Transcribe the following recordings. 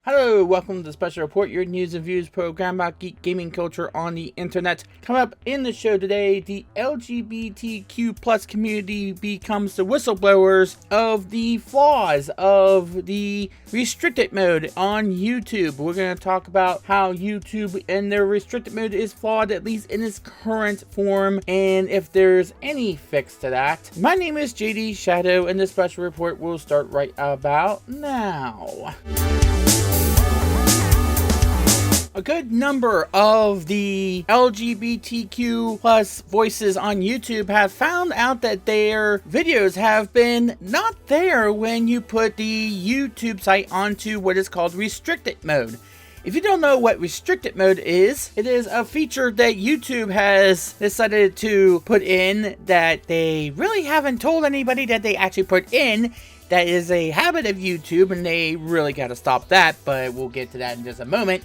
Hello, welcome to the Special Report, your news and views program about geek gaming culture on the internet. Coming up in the show today, the LGBTQ plus community becomes the whistleblowers of the flaws of the restricted mode on YouTube. We're going to talk about how YouTube and their restricted mode is flawed, at least in its current form, and if there's any fix to that. My name is JD Shadow, and the Special Report will start right about now. A good number of the LGBTQ plus voices on YouTube have found out that their videos have been not there when you put the YouTube site onto what is called restricted mode. If you don't know what restricted mode is, it is a feature that YouTube has decided to put in that they really haven't told anybody that they actually put in. That is a habit of YouTube, and they really got to stop that, but we'll get to that in just a moment,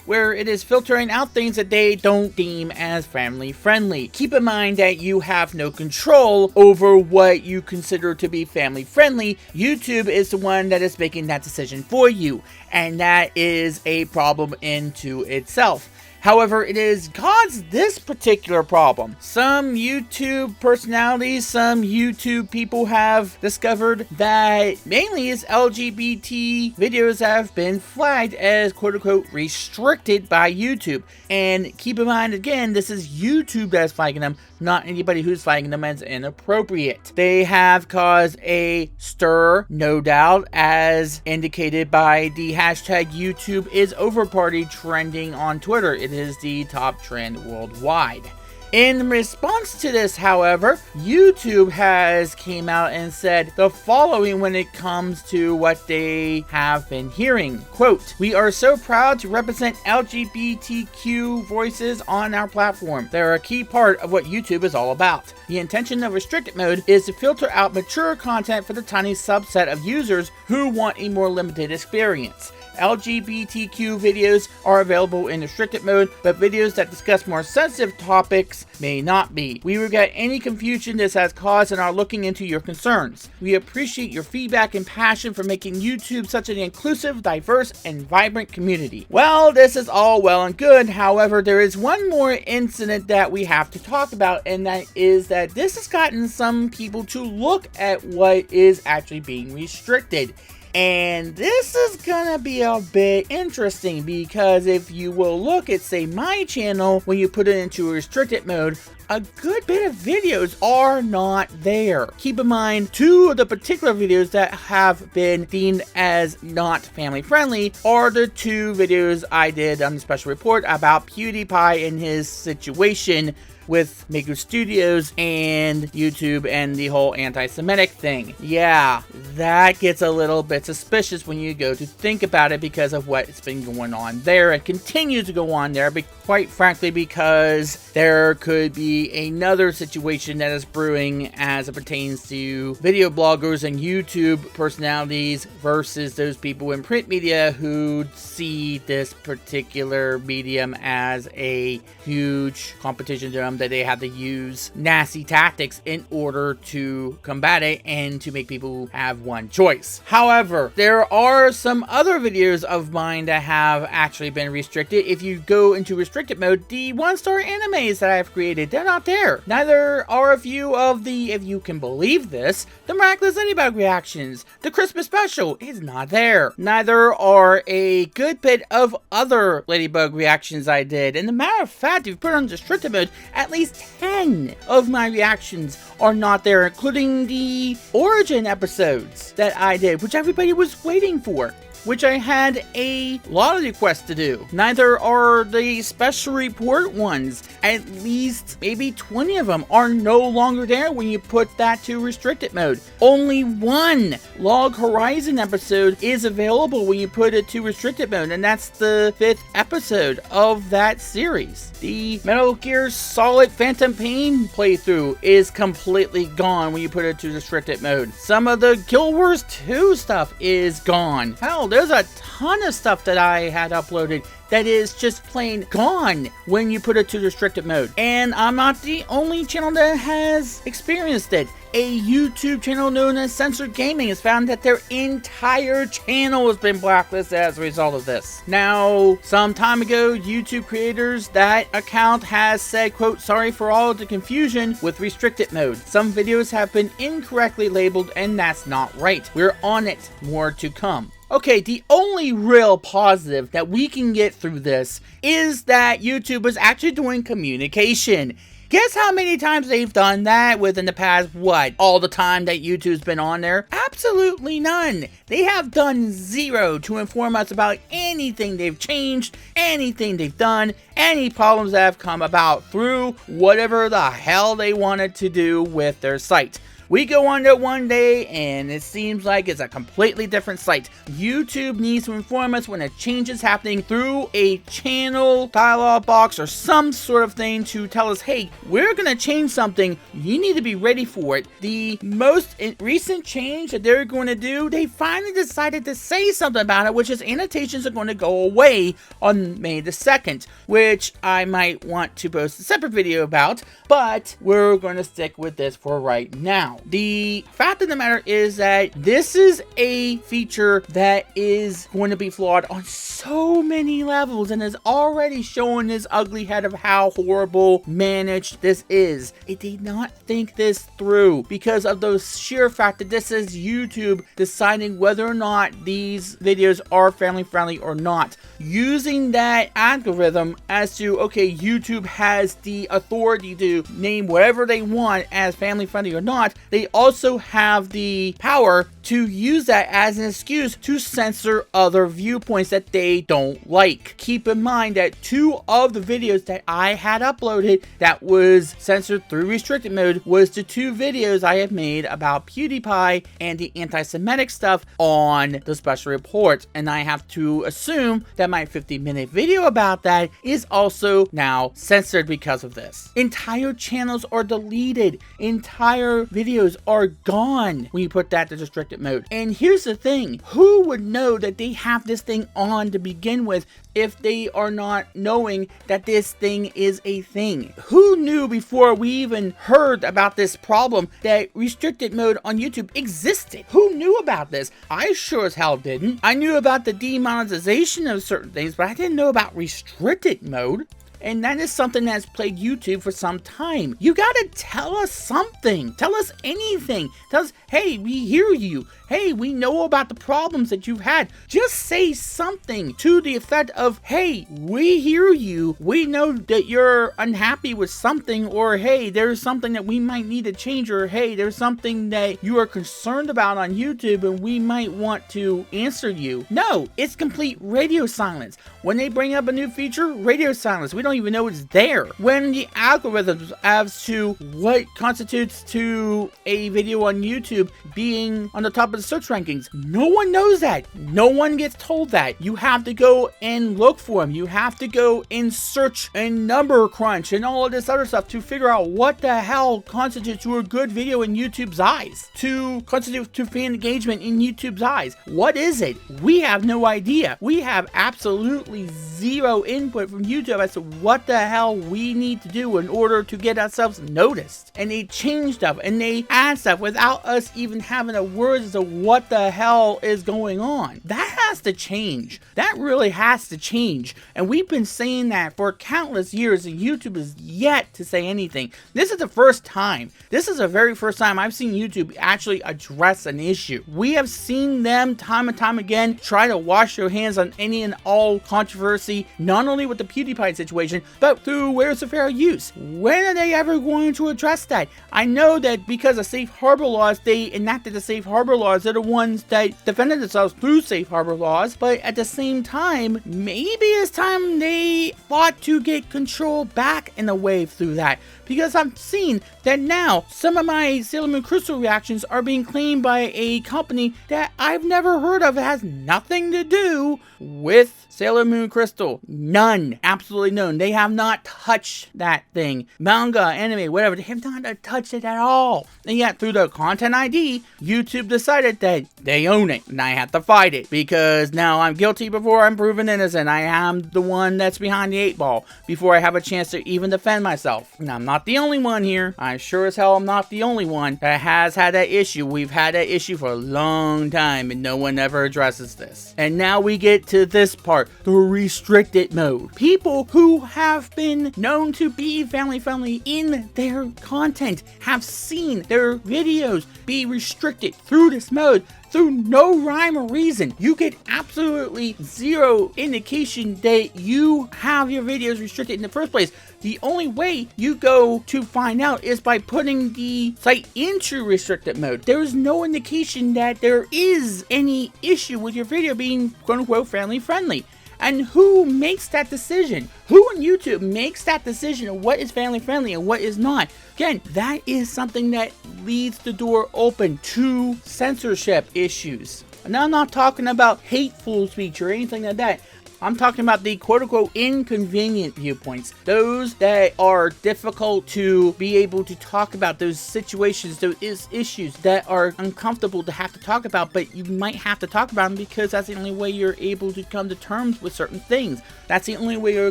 where it is filtering out things that they don't deem as family friendly. Keep in mind that you have no control over what you consider to be family friendly. YouTube is the one that is making that decision for you, and that is a problem into itself. However, it has caused this particular problem. Some YouTube personalities, some YouTube people have discovered that mainly its LGBT videos have been flagged as quote-unquote restricted by YouTube. And keep in mind, again, this is YouTube that's flagging them, not anybody who's flagging them as inappropriate. They have caused a stir, no doubt, as indicated by the hashtag YouTubeisoverparty trending on Twitter. It is the top trend worldwide. In response to this, however, YouTube has came out and said the following when it comes to what they have been hearing. Quote, "We are so proud to represent LGBTQ voices on our platform. They're a key part of what YouTube is all about. The intention of restricted mode is to filter out mature content for the tiny subset of users who want a more limited experience. LGBTQ videos are available in restricted mode, but videos that discuss more sensitive topics may not be. We regret any confusion this has caused and are looking into your concerns. We appreciate your feedback and passion for making YouTube such an inclusive, diverse, and vibrant community." Well, this is all well and good. However, there is one more incident that we have to talk about, and that is that this has gotten some people to look at what is actually being restricted. And this is gonna be a bit interesting, because if you will look at, say, my channel, when you put it into a restricted mode, a good bit of videos are not there. Keep in mind, two of the particular videos that have been deemed as not family friendly are the two videos I did on the Special Report about PewDiePie and his situation with Maker Studios and YouTube and the whole anti-Semitic thing. Yeah, that gets a little bit suspicious when you go to think about it, because of what's been going on there and continues to go on there, but quite frankly, because there could be another situation that is brewing as it pertains to video bloggers and YouTube personalities versus those people in print media who see this particular medium as a huge competition to them, that they have to use nasty tactics in order to combat it and to make people have one choice. However, there are some other videos of mine that have actually been restricted. If you go into restricted mode, the one-star animes that I've created, they're not there. Neither are a few of the, if you can believe this, the Miraculous Ladybug reactions. The Christmas special is not there. Neither are a good bit of other Ladybug reactions I did. And the matter of fact, if you put it on restricted mode, at least 10 of my reactions are not there, including the origin episodes that I did, which everybody was waiting for, which I had a lot of requests to do. Neither are the Special Report ones. At least maybe 20 of them are no longer there when you put that to restricted mode. Only one Log Horizon episode is available when you put it to restricted mode, and that's the 5th episode of that series. The Metal Gear Solid Phantom Pain playthrough is completely gone when you put it to restricted mode. Some of the Guild Wars 2 stuff is gone. Hell, there's a ton of stuff that I had uploaded that is just plain gone when you put it to restricted mode. And I'm not the only channel that has experienced it. A YouTube channel known as Censored Gaming has found that their entire channel has been blacklisted as a result of this. Now, some time ago, YouTube creators, that account has said, quote, sorry for all of the confusion with restricted mode. Some videos have been incorrectly labeled and that's not right. We're on it. More to come. Okay, the only real positive that we can get through this is that YouTube is actually doing communication. Guess how many times they've done that within the past, what, all the time that YouTube's been on there? Absolutely none. They have done zero to inform us about anything they've changed, anything they've done, any problems that have come about through whatever the hell they wanted to do with their site. We go on there one day and it seems like it's a completely different site. YouTube needs to inform us when a change is happening through a channel dialog box or some sort of thing to tell us, hey, we're going to change something. You need to be ready for it. The most recent change that they're going to do, they finally decided to say something about it, which is annotations are going to go away on May the 2nd, which I might want to post a separate video about, but we're going to stick with this for right now. The fact of the matter is that this is a feature that is going to be flawed on so many levels and is already showing this ugly head of how horrible managed this is. It did not think this through because of the sheer fact that this is YouTube deciding whether or not these videos are family friendly or not. Using that algorithm as to, okay, YouTube has the authority to name whatever they want as family friendly or not. They also have the power to use that as an excuse to censor other viewpoints that they don't like. Keep in mind that 2 of the videos that I had uploaded that was censored through restricted mode was the 2 videos I have made about PewDiePie and the anti-Semitic stuff on the special reports. And I have to assume that my 50-minute video about that is also now censored because of this. Entire channels are deleted. Entire videos are gone when you put that to restricted mode. And here's the thing, who would know that they have this thing on to begin with if they are not knowing that this thing is a thing? Who knew before we even heard about this problem that restricted mode on YouTube existed? Who knew about this? I sure as hell didn't. I knew about the demonetization of certain things, but I didn't know about restricted mode. And that is something that's plagued YouTube for some time. You gotta tell us something. Tell us anything. Tell us, hey, we hear you. Hey, we know about the problems that you've had. Just say something to the effect of, hey, we hear you. We know that you're unhappy with something, or hey, there's something that we might need to change, or hey, there's something that you are concerned about on YouTube and we might want to answer you. No, it's complete radio silence. When they bring up a new feature, radio silence. We don't even know it's there. When the algorithms as to what constitutes to a video on YouTube being on the top of the search rankings, no one knows that. No one gets told that. You have to go and look for them. You have to go and search and number crunch and all of this other stuff to figure out what the hell constitutes to a good video in YouTube's eyes, to constitute to fan engagement in YouTube's eyes. What is it? We have no idea. We have absolutely zero input from YouTube as to what the hell we need to do in order to get ourselves noticed. And they change stuff and they add stuff without us even having a word as to what the hell is going on. That has to change. That really has to change. And we've been saying that for countless years and YouTube is yet to say anything. This is the first time. This is the very first time I've seen YouTube actually address an issue. We have seen them time and time again try to wash their hands on any and all controversy, not only with the PewDiePie situation, but through where's the fair use. When are they ever going to address that? I know that because of safe harbor laws, they enacted the safe harbor laws. They're the ones that defended themselves through safe harbor laws, but at the same time, maybe it's time they fought to get control back in the wave through that. Because I've seen that now some of my Sailor Moon Crystal reactions are being claimed by a company that I've never heard of. It has nothing to do with Sailor Moon Crystal. None. Absolutely none. one. They have not touched that thing. Manga, anime, whatever, they have not touched it at all. And yet, through the content ID, YouTube decided that they own it, and I have to fight it, because now I'm guilty before I'm proven innocent. I am the one that's behind the 8 ball before I have a chance to even defend myself. And I'm not the only one here. I sure as hell am not the only one that has had that issue. We've had that issue for a long time, and no one ever addresses this. And now we get to this part, the restricted mode. People who have been known to be family friendly in their content have seen their videos be restricted through this mode through no rhyme or reason. You get absolutely zero indication that you have your videos restricted in the first place. The only way you go to find out is by putting the site into restricted mode. There is no indication that there is any issue with your video being quote-unquote family friendly. And who makes that decision? Who on YouTube makes that decision of what is family friendly and what is not? Again, that is something that leaves the door open to censorship issues. And I'm not talking about hateful speech or anything like that. I'm talking about the quote-unquote inconvenient viewpoints. Those that are difficult to be able to talk about. Those situations, those issues that are uncomfortable to have to talk about, but you might have to talk about them because that's the only way you're able to come to terms with certain things. That's the only way you're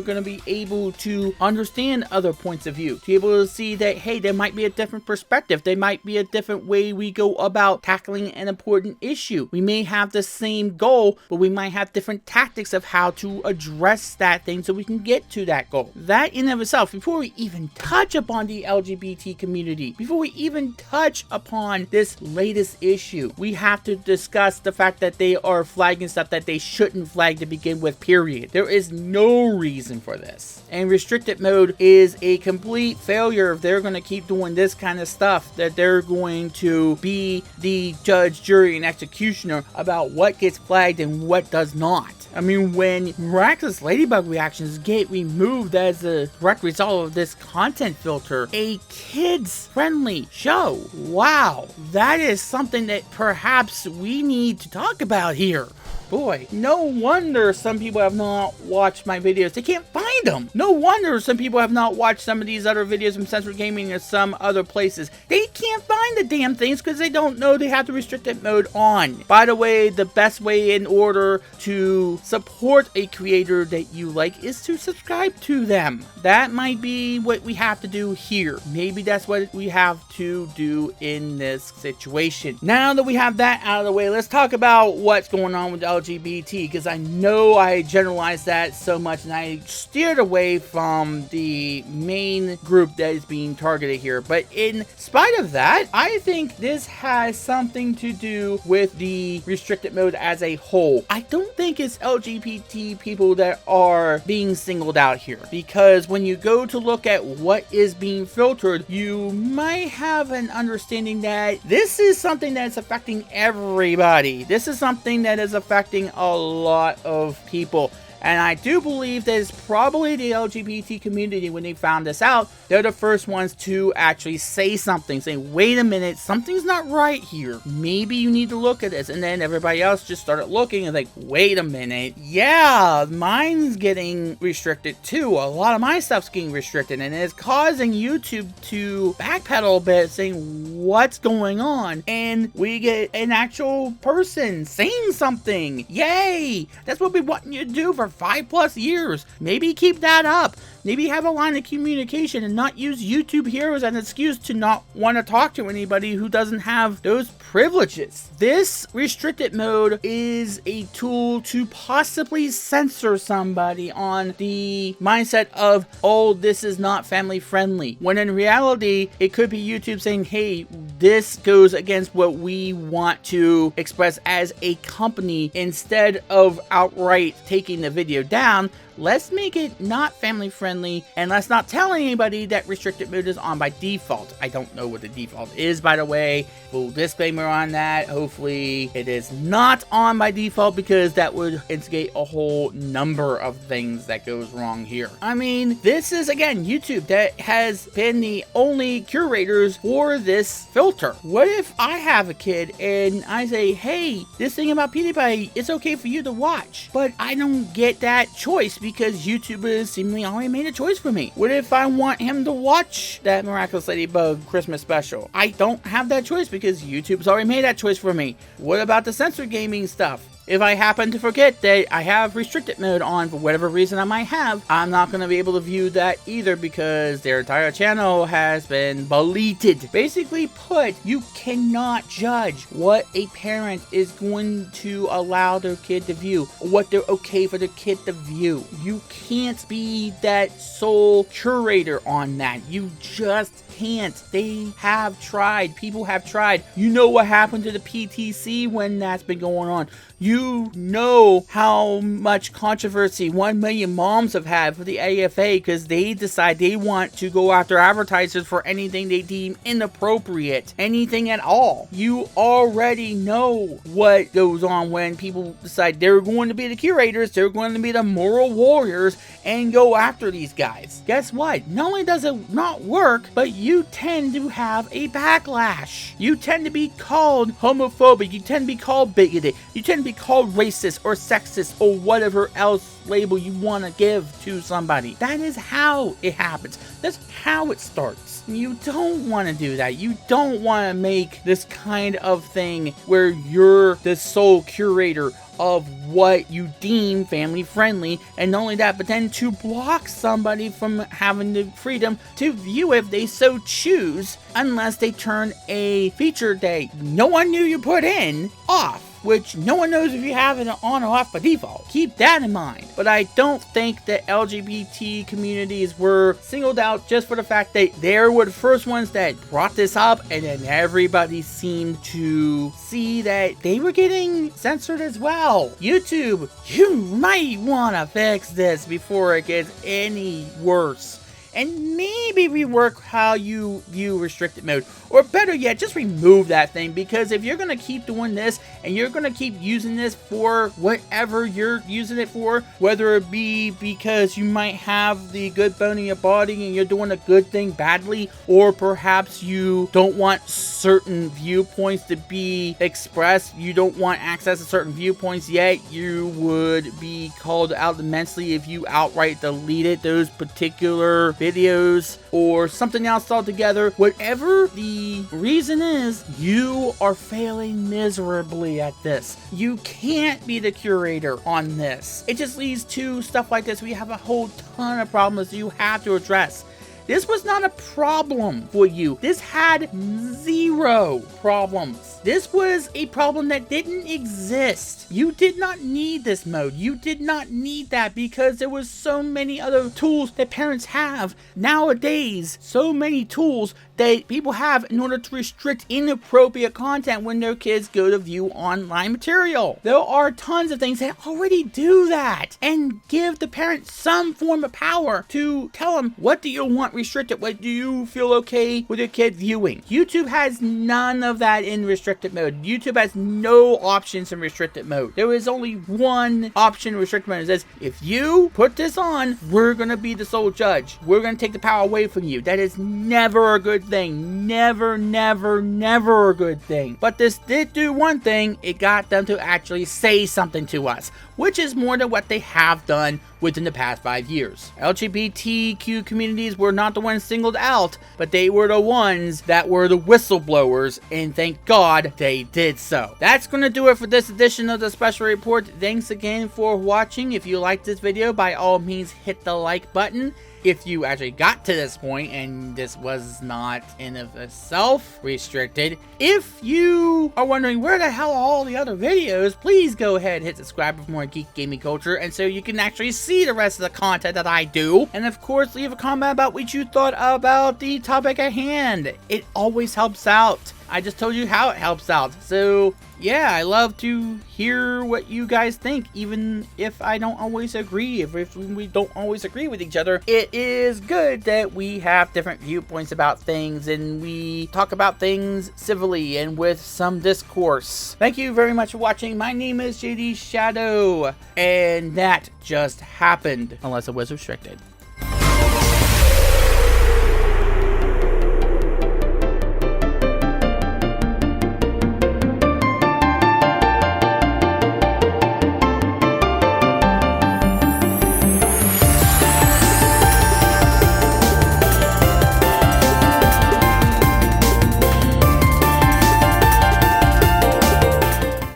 going to be able to understand other points of view. To be able to see that, hey, there might be a different perspective. There might be a different way we go about tackling an important issue. We may have the same goal, but we might have different tactics of how to address that thing so we can get to that goal. That in of itself, before we even touch upon the LGBT community, before we even touch upon this latest issue, we have to discuss the fact that they are flagging stuff that they shouldn't flag to begin with, period. There is no reason for this. And restricted mode is a complete failure if they're going to keep doing this kind of stuff, that they're going to be the judge, jury, and executioner about what gets flagged and what does not. I mean, when miraculous ladybug reactions get removed as a direct result of this content filter, a kids-friendly show, wow, that is something that perhaps we need to talk about here. Boy, no wonder some people have not watched my videos. They can't find them. No wonder some people have not watched some of these other videos from Censored Gaming or some other places. They can't find the damn things because they don't know they have the restricted mode on. By the way, the best way in order to support a creator that you like is to subscribe to them. That might be what we have to do here. Maybe that's what we have to do in this situation. Now that we have that out of the way, let's talk about what's going on with LGBT, because I know I generalized that so much and I steered away from the main group that is being targeted here. But in spite of that, I think this has something to do with the restricted mode as a whole. I don't think it's LGBT people that are being singled out here, because when you go to look at what is being filtered, you might have an understanding that this is something that's affecting everybody. This is something that is affecting a lot of people. And I do believe that it's probably the LGBT community, when they found this out, they're the first ones to actually say something, saying, wait a minute, something's not right here. Maybe you need to look at this. And then everybody else just started looking and like, wait a minute. Yeah, mine's getting restricted too. A lot of my stuff's getting restricted, and it's causing YouTube to backpedal a bit, saying, what's going on? And we get an actual person saying something. Yay! That's what we want you to do for 5+ years. Maybe keep that up. Maybe have a line of communication and not use YouTube here as an excuse to not want to talk to anybody who doesn't have those privileges. This restricted mode is a tool to possibly censor somebody on the mindset of, oh, this is not family friendly. When in reality, it could be YouTube saying, hey, this goes against what we want to express as a company. Instead of outright taking the video down, let's make it not family friendly, and let's not tell anybody that restricted mode is on by default. I don't know what the default is, by the way. Full disclaimer on that. Hopefully it is not on by default, because that would instigate a whole number of things that goes wrong here. I mean, this is, again, YouTube that has been the only curators for this filter. What if I have a kid and I say, hey, this thing about PewDiePie, it's okay for you to watch, but I don't get that choice because YouTube has seemingly already made made a choice for me? What if I want him to watch that Miraculous Ladybug Christmas special? I don't have that choice because YouTube's already made that choice for me. What about the censored gaming stuff? If I happen to forget that I have restricted mode on for whatever reason I might have, I'm not going to be able to view that either because their entire channel has been deleted. Basically put, you cannot judge what a parent is going to allow their kid to view, what they're okay for their kid to view. You can't be that sole curator on that. You just can't. They have tried. People have tried. You know what happened to the PTC when that's been going on. You know how much controversy 1 million moms have had for the AFA because they decide they want to go after advertisers for anything they deem inappropriate, anything at all. You already know what goes on when people decide they're going to be the curators, they're going to be the moral warriors and go after these guys. Guess what? Not only does it not work, but you tend to have a backlash. You tend to be called homophobic, you tend to be called bigoted, you tend to be called racist or sexist or whatever else label you want to give to somebody. That is how it happens. That's how it starts. You don't want to do that. You don't want to make this kind of thing where you're the sole curator of what you deem family friendly, and not only that, but then to block somebody from having the freedom to view if they so choose, unless they turn a feature that no one knew you put in off, which no one knows if you have it on or off by default. Keep that in mind. But I don't think that LGBT communities were singled out just for the fact that they were the first ones that brought this up, and then everybody seemed to see that they were getting censored as well. YouTube, you might want to fix this before it gets any worse. And maybe rework how you view restricted mode. Or better yet, just remove that thing, because if you're going to keep doing this and you're going to keep using this for whatever you're using it for, whether it be because you might have the good bone in your body and you're doing a good thing badly, or perhaps you don't want certain viewpoints to be expressed, you don't want access to certain viewpoints yet, you would be called out immensely if you outright deleted those particular videos or something else altogether. Whatever the reason is, you are failing miserably at this. You can't be the curator on this. It just leads to stuff like this. We have a whole ton of problems you have to address. This was not a problem for you. This had zero problems. This was a problem that didn't exist. You did not need this mode. You did not need that because there was so many other tools that parents have nowadays. So many tools that people have in order to restrict inappropriate content when their kids go to view online material. There are tons of things that already do that and give the parent some form of power to tell them, what do you want restricted? What do you feel okay with your kid viewing? YouTube has none of that in restricted mode. YouTube has no options in restricted mode. There is only one option in restricted mode. It says, if you put this on, we're going to be the sole judge. We're going to take the power away from you. That is never a good thing. Never, never, never a good thing. But this did do one thing. It got them to actually say something to us, which is more than what they have done within the past 5 years. LGBTQ communities were not the ones singled out, but they were the ones that were the whistleblowers, and thank God they did so. That's going to do it for this edition of the special report. Thanks again for watching. If you liked this video, by all means hit the like button. If you actually got to this point and this was not in of itself restricted, if you are wondering where the hell are all the other videos, please go ahead and hit subscribe for more geek gaming culture, and so you can actually see the rest of the content that I do. And of course, leave a comment about what you thought about the topic at hand. It always helps out. I just told you how it helps out. So yeah, I love to hear what you guys think, even if I don't always agree, if we don't always agree with each other. It is good that we have different viewpoints about things and we talk about things civilly and with some discourse. Thank you very much for watching. My name is JD Shadow, and that just happened, unless it was restricted.